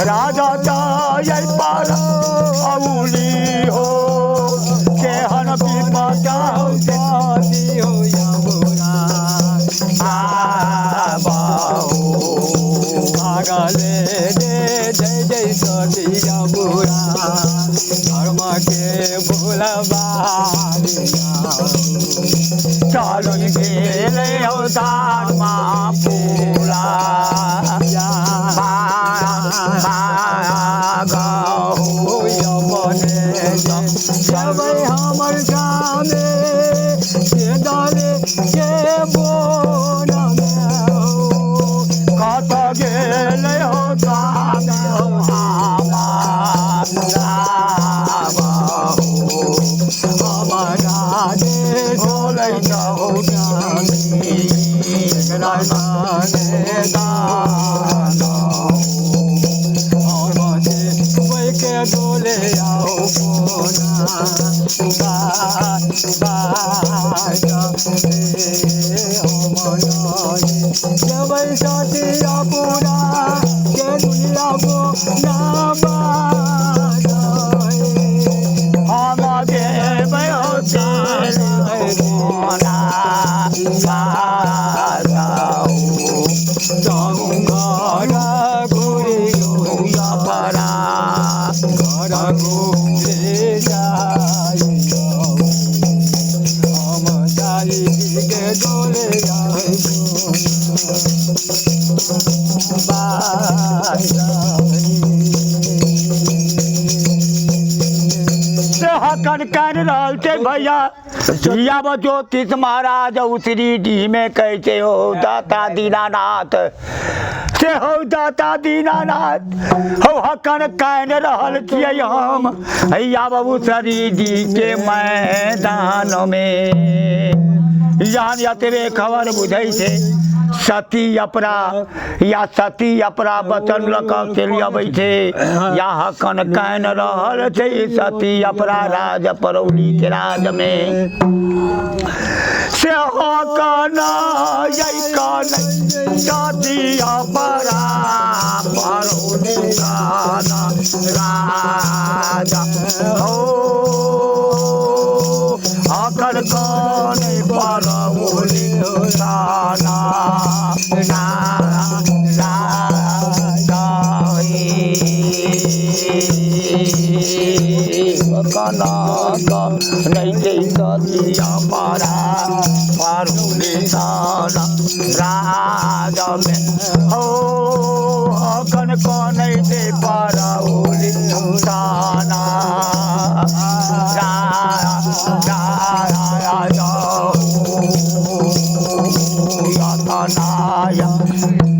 राजा जाय पर अउली हो केहन विपदा शादी हो यमुना पागले दे जय जय सती यमुना धर्म के भूलबा चलन गेले अवतार माँ पूरा जब हमर गाने के डाले के बोन कत गेले हो गाने हमारा देश होलै न हो गानी के डोले आओ जब सतिया पूरा के दुनिया को हम देव हकन कर रहल थे भैया जब ज्योतिष महाराज उतरी डी में कहते हो दाता दीनानाथ से हो दाता दीनानाथ हो हकन कहन रहल छियै हम हैया बाबू सरी डी के मैदान में जान यात्रे खबर बुझै छै सती अपरा या सती अपरा बचन लकब चलि अबै छै या हकन कहन रहल छै सती अपरा राज परौली के राज में से हकन सती अपरा परौली राज हो हकन कौन परौली राना राज में हो हकन कौन दे परौली राना राजा